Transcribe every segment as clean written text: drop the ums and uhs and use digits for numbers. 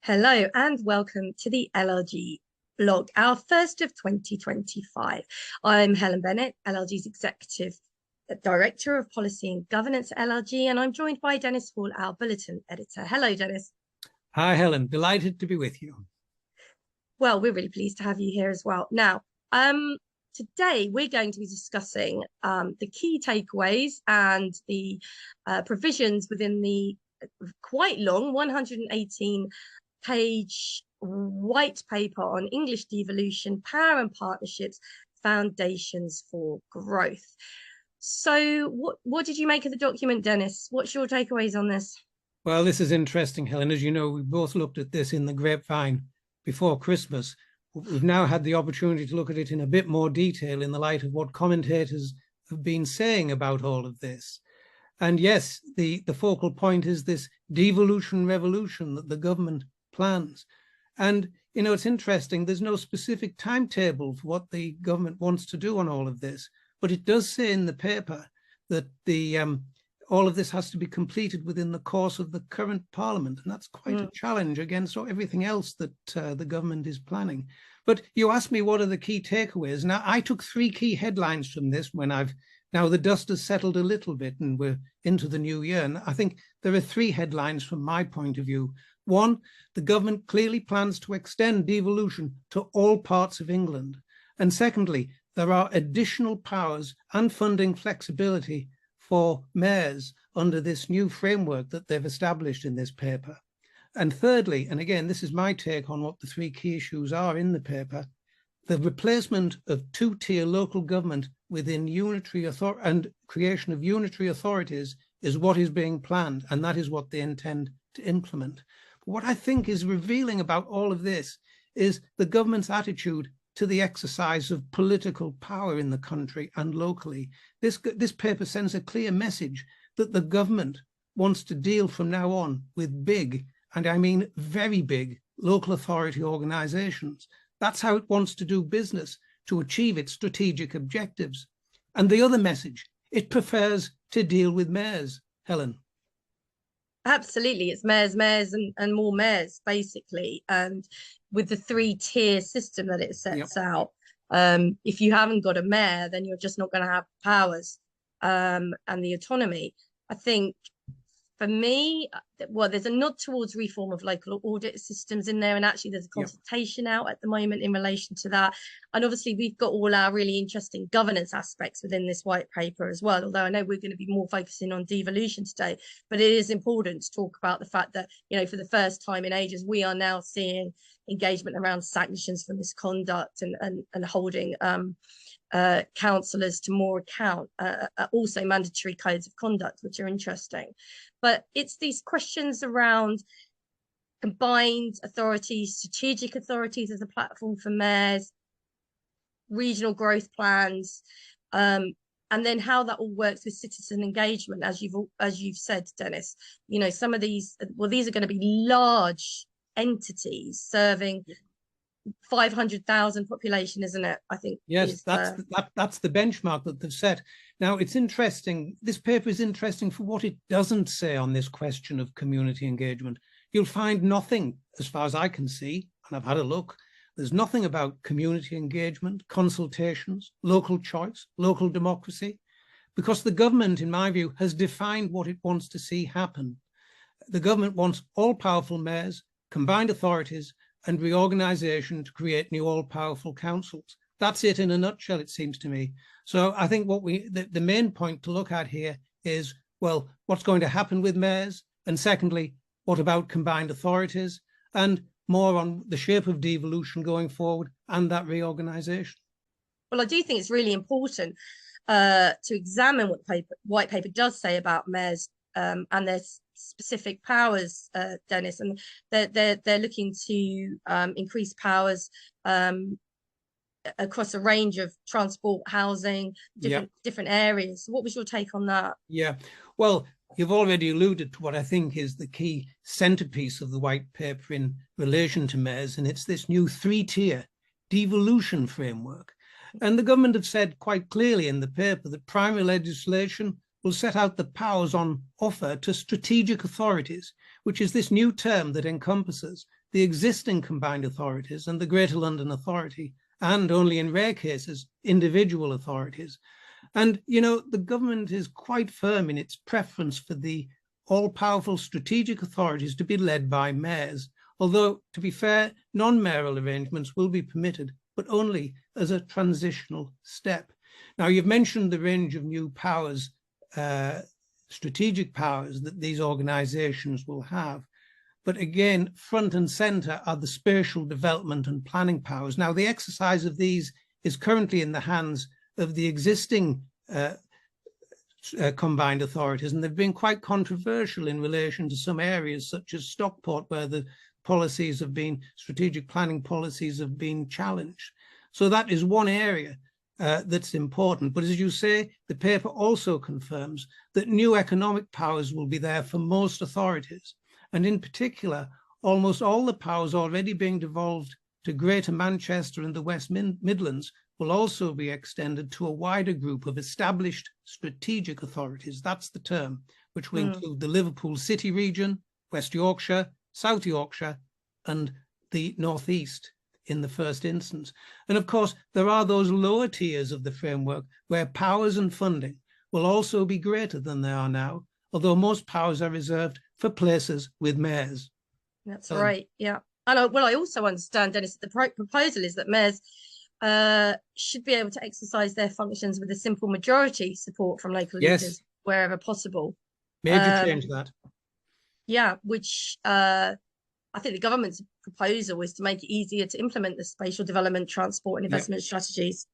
Hello and welcome to the LLG blog, our first of 2025. I'm Helen Bennett, LLG's Executive Director of Policy and Governance at LLG, and I'm joined by Dennis Hall, our Bulletin Editor. Hello, Dennis. Hi, Helen. Delighted to be with you. Well, we're really pleased to have you here as well. Now, today we're going to be discussing the key takeaways and the provisions within the quite long 118-page white paper on English devolution, power and partnerships, foundations for growth. So what did you make of the document, Dennis? What's your takeaways on this? Well, this is interesting, Helen. As you know, we both looked at this in the grapevine before Christmas. We've now had the opportunity to look at it in a bit more detail in the light of what commentators have been saying about all of this. And yes, the focal point is this devolution revolution that the government plans. And, you know, it's interesting, there's no specific timetable for what the government wants to do on all of this. But it does say in the paper that all of this has to be completed within the course of the current Parliament. And that's quite a challenge against everything else that the government is planning. But you asked me what are the key takeaways. Now, I took three key headlines from this now the dust has settled a little bit and we're into the new year. And I think there are three headlines from my point of view. One, the government clearly plans to extend devolution to all parts of England. And secondly, there are additional powers and funding flexibility for mayors under this new framework that they've established in this paper. And thirdly, and again, this is my take on what the three key issues are in the paper, the replacement of two-tier local government within unitary authority and creation of unitary authorities is what is being planned, and that is what they intend to implement. But what I think is revealing about all of this is the government's attitude to the exercise of political power in the country and locally. This paper sends a clear message that the government wants to deal from now on with big, and I mean very big, local authority organisations. That's how it wants to do business to achieve its strategic objectives. And the other message, it prefers to deal with mayors, Helen. Absolutely, it's mayors, and more mayors, basically. And with the three-tier system that it sets out, if you haven't got a mayor, then you're just not going to have powers and the autonomy. I think, for me, well, there's a nod towards reform of local audit systems in there, and actually there's a consultation out at the moment in relation to that. And obviously we've got all our really interesting governance aspects within this white paper as well, although I know we're going to be more focusing on devolution today. But it is important to talk about the fact that, you know, for the first time in ages, we are now seeing engagement around sanctions for misconduct and holding councillors to more account, also mandatory codes of conduct, which are interesting. But it's these questions around combined authorities, strategic authorities as a platform for mayors, regional growth plans, and then how that all works with citizen engagement, as you've said, Dennis. You know, some of these, well, these are going to be large entities serving 500,000 population, isn't it? I think. Yes, that's the benchmark that they've set. Now, it's interesting. This paper is interesting for what it doesn't say on this question of community engagement. You'll find nothing, as far as I can see, and I've had a look. There's nothing about community engagement, consultations, local choice, local democracy, because the government, in my view, has defined what it wants to see happen. The government wants all-powerful mayors, combined authorities, and reorganisation to create new all-powerful councils. That's it in a nutshell, it seems to me. So I think the main point to look at here is, well, what's going to happen with mayors? And secondly, what about combined authorities? And more on the shape of devolution going forward and that reorganisation. Well, I do think it's really important to examine what the white paper does say about mayors and their specific powers, Dennis, and they're looking to increase powers across a range of transport, housing, different areas. So what was your take on that? Yeah, well, you've already alluded to what I think is the key centerpiece of the white paper in relation to mayors, and it's this new three-tier devolution framework. And the government have said quite clearly in the paper that primary legislation will set out the powers on offer to strategic authorities, which is this new term that encompasses the existing combined authorities and the Greater London Authority, and only in rare cases, individual authorities. And, you know, the government is quite firm in its preference for the all-powerful strategic authorities to be led by mayors, although, to be fair, non-mayoral arrangements will be permitted, but only as a transitional step. Now, you've mentioned the range of new powers, strategic powers that these organisations will have. But again, front and centre are the spatial development and planning powers. Now, the exercise of these is currently in the hands of the existing combined authorities, and they've been quite controversial in relation to some areas such as Stockport, where the policies have been, strategic planning policies have been challenged. So that is one area that's important. But as you say, the paper also confirms that new economic powers will be there for most authorities. And in particular, almost all the powers already being devolved to Greater Manchester and the West Midlands will also be extended to a wider group of established strategic authorities. That's the term, which will include the Liverpool City region, West Yorkshire, South Yorkshire, and the North East in the first instance. And of course, there are those lower tiers of the framework where powers and funding will also be greater than they are now, although most powers are reserved for places with mayors. That's right, yeah. And I also understand, Dennis, that the proposal is that mayors should be able to exercise their functions with a simple majority support from local leaders wherever possible. Major change that. Yeah, which I think the government's proposal is to make it easier to implement the spatial development, transport and investment strategies.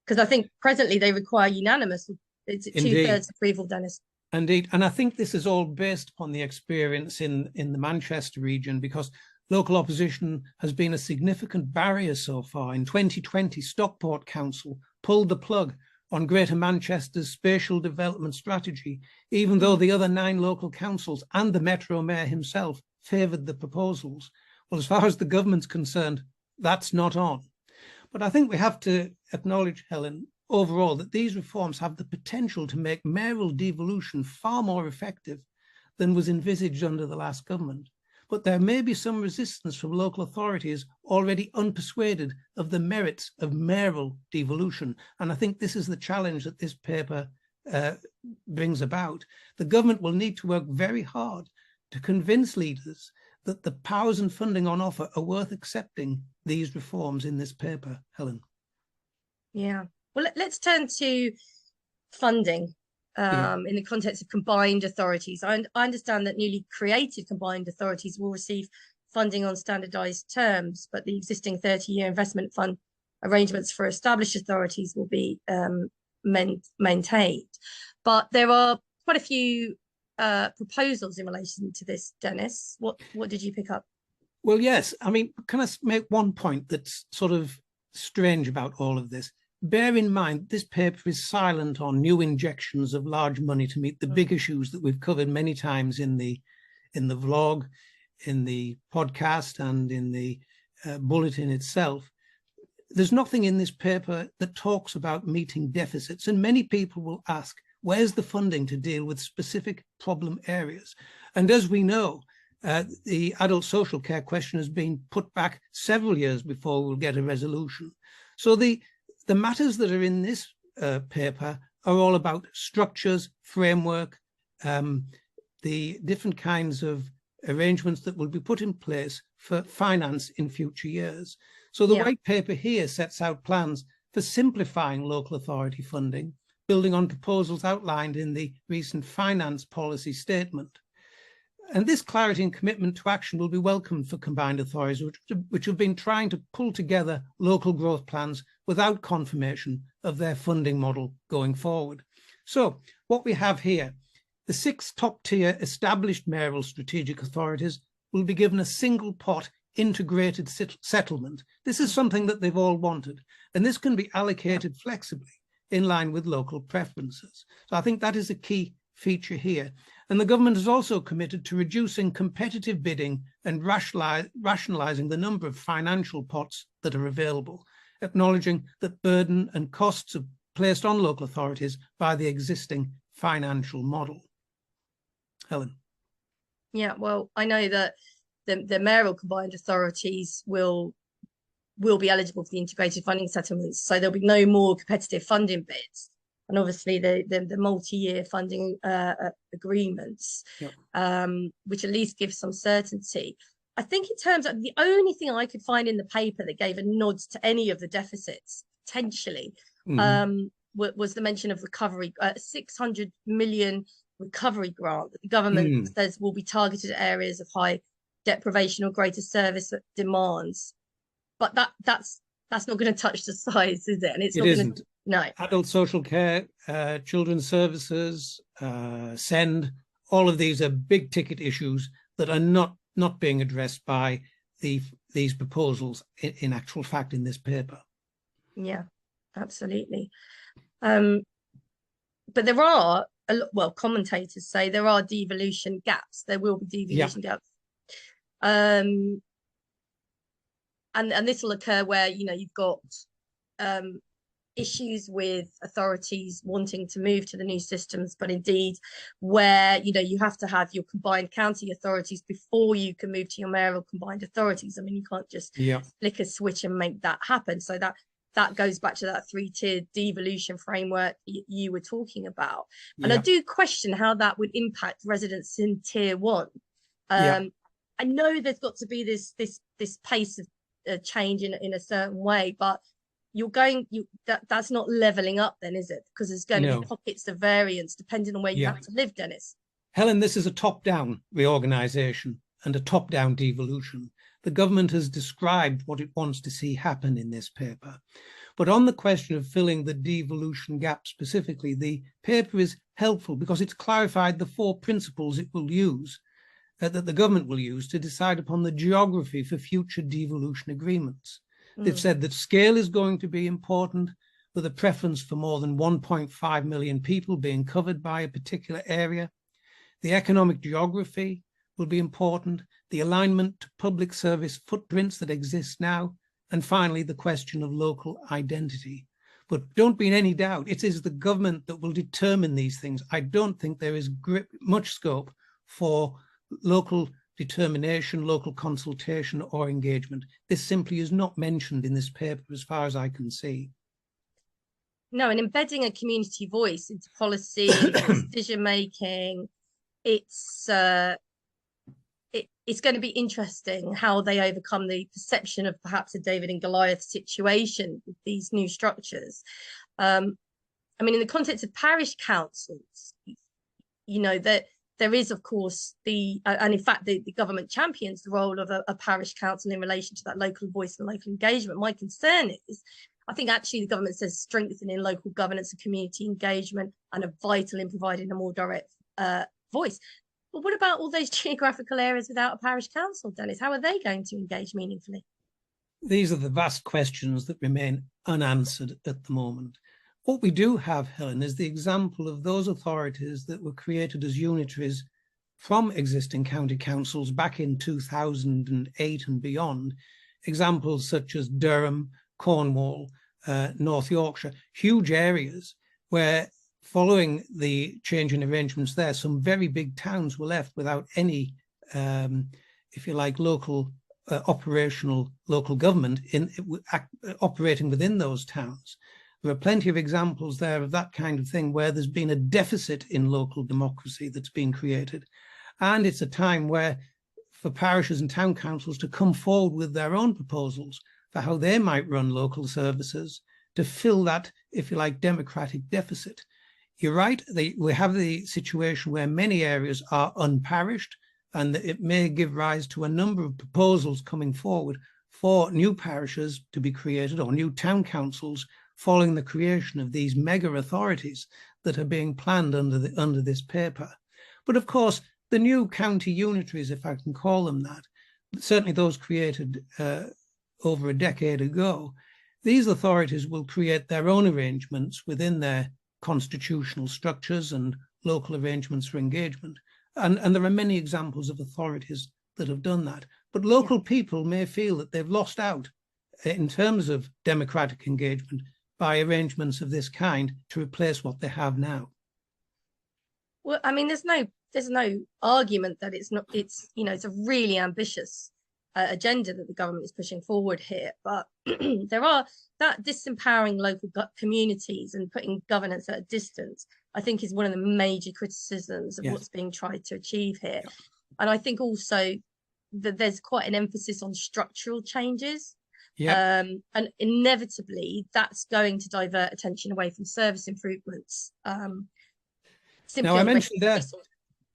Because I think presently they require unanimous, it's 2/3 approval, Dennis. Indeed, and I think this is all based upon the experience in the Manchester region, because local opposition has been a significant barrier so far. In 2020, Stockport Council pulled the plug on Greater Manchester's spatial development strategy, even though the other 9 local councils and the Metro Mayor himself favoured the proposals. Well, as far as the government's concerned, that's not on. But I think we have to acknowledge, Helen, overall, that these reforms have the potential to make mayoral devolution far more effective than was envisaged under the last government. But there may be some resistance from local authorities already unpersuaded of the merits of mayoral devolution. And I think this is the challenge that this paper brings about. The government will need to work very hard to convince leaders that the powers and funding on offer are worth accepting these reforms in this paper, Helen. Yeah. Well, let's turn to funding in the context of combined authorities. I understand that newly created combined authorities will receive funding on standardised terms, but the existing 30-year investment fund arrangements for established authorities will be maintained. But there are quite a few proposals in relation to this, Dennis. What did you pick up? Well, yes. I mean, can I make one point that's sort of strange about all of this? Bear in mind, this paper is silent on new injections of large money to meet the big issues that we've covered many times in the vlog, in the podcast, and in the bulletin itself. There's nothing in this paper that talks about meeting deficits, and many people will ask, where's the funding to deal with specific problem areas? And as we know, the adult social care question has been put back several years before we'll get a resolution. So the matters that are in this paper are all about structures, framework, the different kinds of arrangements that will be put in place for finance in future years. So the white paper here sets out plans for simplifying local authority funding, building on proposals outlined in the recent finance policy statement. And this clarity and commitment to action will be welcomed for combined authorities, which have been trying to pull together local growth plans without confirmation of their funding model going forward. So what we have here, the 6 top-tier established mayoral strategic authorities will be given a single pot integrated settlement. This is something that they've all wanted, and this can be allocated flexibly in line with local preferences. So I think that is a key feature here. And the government is also committed to reducing competitive bidding and rationalising the number of financial pots that are available, acknowledging that burden and costs are placed on local authorities by the existing financial model. Helen. Yeah, well, I know that the mayoral combined authorities will be eligible for the integrated funding settlements. So there'll be no more competitive funding bids. And obviously the multi-year funding agreements, which at least give some certainty. I think in terms of the only thing I could find in the paper that gave a nod to any of the deficits, potentially, was the mention of recovery, 600 million recovery grant that the government says will be targeted at areas of high deprivation or greater service demands. But that's not going to touch the size, is it? And it's not going to. No. Adult social care, children's services, SEND, all of these are big ticket issues that are not being addressed by these proposals in actual fact in this paper. Yeah, absolutely. But there are, commentators say there are devolution gaps. There will be devolution gaps. And this will occur where, you've got issues with authorities wanting to move to the new systems, but indeed where you have to have your combined county authorities before you can move to your mayoral combined authorities. I mean, you can't just flick a switch and make that happen. So that goes back to that three-tiered devolution framework you were talking about. And I do question how that would impact residents in tier 1. I know there's got to be this pace of change in a certain way, but that's not leveling up then, is it? Because there's going to be pockets of variance depending on where you have to live, Dennis. Helen, this is a top-down reorganisation and a top-down devolution. The government has described what it wants to see happen in this paper. But on the question of filling the devolution gap specifically, the paper is helpful because it's clarified the 4 principles it will use, that the government will use to decide upon the geography for future devolution agreements. They've said that scale is going to be important, with a preference for more than 1.5 million people being covered by a particular area. The economic geography will be important, the alignment to public service footprints that exist now, and finally, the question of local identity. But don't be in any doubt, it is the government that will determine these things. I don't think there is much scope for local determination, local consultation or engagement. This simply is not mentioned in this paper as far as I can see. No, and embedding a community voice into policy, decision making, it's going to be interesting how they overcome the perception of perhaps a David and Goliath situation with these new structures. I mean, in the context of parish councils, that there is, of course, and in fact, the government champions the role of a parish council in relation to that local voice and local engagement. My concern is, I think actually the government says strengthening local governance and community engagement and are vital in providing a more direct voice. But what about all those geographical areas without a parish council, Dennis? How are they going to engage meaningfully? These are the vast questions that remain unanswered at the moment. What we do have, Helen, is the example of those authorities that were created as unitaries from existing county councils back in 2008 and beyond. Examples such as Durham, Cornwall, North Yorkshire, huge areas where, following the change in arrangements there, some very big towns were left without any, if you like, local operational local government operating within those towns. There are plenty of examples there of that kind of thing where there's been a deficit in local democracy that's been created. And it's a time where for parishes and town councils to come forward with their own proposals for how they might run local services to fill that, if you like, democratic deficit. You're right, we have the situation where many areas are unparished, and it may give rise to a number of proposals coming forward for new parishes to be created or new town councils following the creation of these mega authorities that are being planned under this paper. But of course, the new county unitaries, if I can call them that, certainly those created over a decade ago, these authorities will create their own arrangements within their constitutional structures and local arrangements for engagement. And there are many examples of authorities that have done that. But local people may feel that they've lost out in terms of democratic engagement by arrangements of this kind to replace what they have now. Well, I mean, there's no there's no argument that it's not, it's, you know, it's a really ambitious agenda that the government is pushing forward here. But there are that disempowering local communities and putting governance at a distance, I think, is one of the major criticisms of what's being tried to achieve here. And I think also that there's quite an emphasis on structural changes. And inevitably that's going to divert attention away from service improvements. Now, I mentioned there,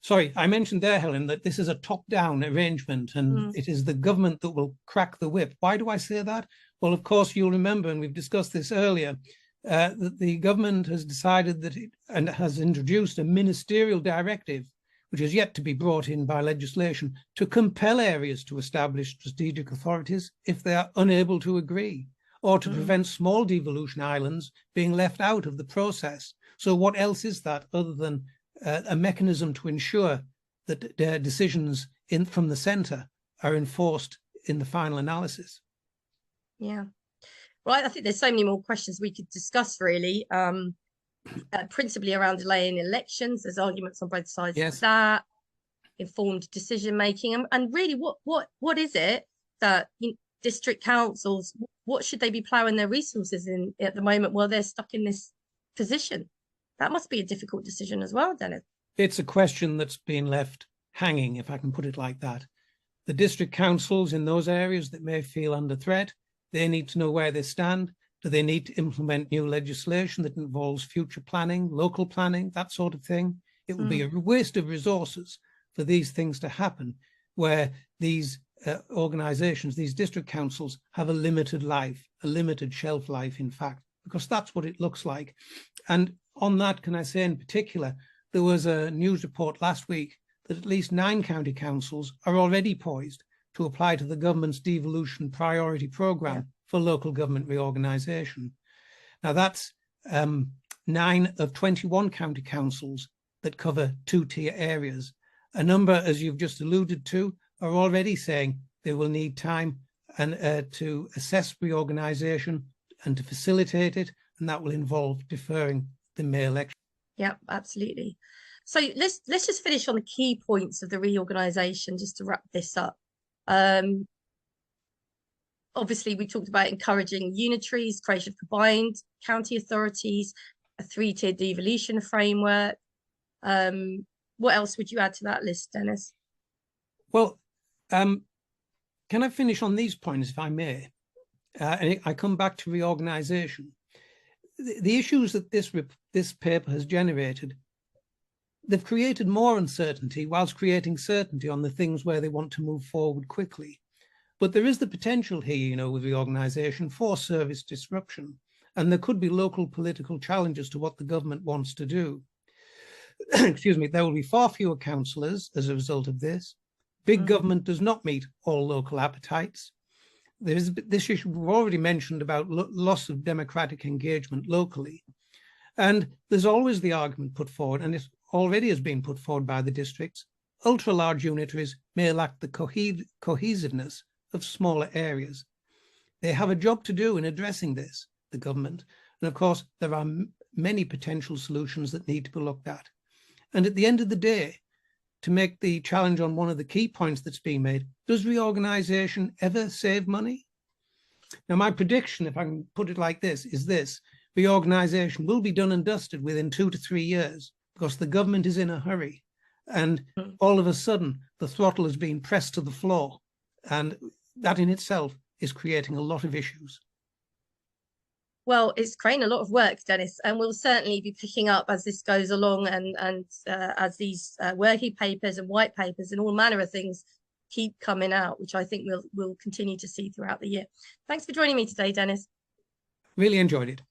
sorry, I mentioned there, Helen, that this is a top-down arrangement and it is the government that will crack the whip. Why do I say that? Well, of course, you'll remember, and we've discussed this earlier, that the government has decided that it and has introduced a ministerial directive, which is yet to be brought in by legislation, to compel areas to establish strategic authorities if they are unable to agree, or to prevent small devolution islands being left out of the process. So what else is that other than a mechanism to ensure that decisions from the centre are enforced in the final analysis? Yeah. Well, I think there's so many more questions we could discuss, really. Principally around delaying elections. There's arguments on both sides of that. Informed decision making, and really, what is it that district councils, what should they be ploughing their resources in at the moment while they're stuck in this position? That must be a difficult decision as well, Dennis. It's a question that's been left hanging, if I can put it like that. The district councils in those areas that may feel under threat, they need to know where they stand. Do they need to implement new legislation that involves future planning, local planning, that sort of thing? It would be a waste of resources for these things to happen, where these organisations, these district councils, have a limited life, a limited shelf life, in fact, because that's what it looks like. And on that, can I say in particular, there was a news report last week that at least 9 county councils are already poised to apply to the government's devolution priority programme for local government reorganisation. Now that's 9 of 21 county councils that cover 2-tier areas. A number, as you've just alluded to, are already saying they will need time and to assess reorganisation and to facilitate it, and that will involve deferring the May election. Yeah, absolutely. So let's just finish on the key points of the reorganisation, just to wrap this up. Obviously, we talked about encouraging unitaries, creation of combined county authorities, a 3-tier devolution framework. What else would you add to that list, Dennis? Well, can I finish on these points, if I may? And I come back to reorganisation. The issues that this paper has generated, they've created more uncertainty whilst creating certainty on the things where they want to move forward quickly. But there is the potential here, you know, with reorganisation for service disruption, and there could be local political challenges to what the government wants to do. Excuse me, there will be far fewer councillors as a result of this. Big government does not meet all local appetites. There is this issue we've already mentioned about loss of democratic engagement locally. And there's always the argument put forward, and it already has been put forward by the districts, ultra-large unitaries may lack the cohesiveness of smaller areas. They have a job to do in addressing this, the government. And of course, there are many potential solutions that need to be looked at. And at the end of the day, to make the challenge on one of the key points that's being made, does reorganisation ever save money? Now, my prediction, if I can put it like this, is this: reorganisation will be done and dusted within 2 to 3 years because the government is in a hurry. And all of a sudden, the throttle has been pressed to the floor. And that in itself is creating a lot of issues. Well, it's creating a lot of work, Dennis, and we'll certainly be picking up as this goes along, and as these working papers and white papers and all manner of things keep coming out, which I think we'll continue to see throughout the year. Thanks for joining me today, Dennis. Really enjoyed it.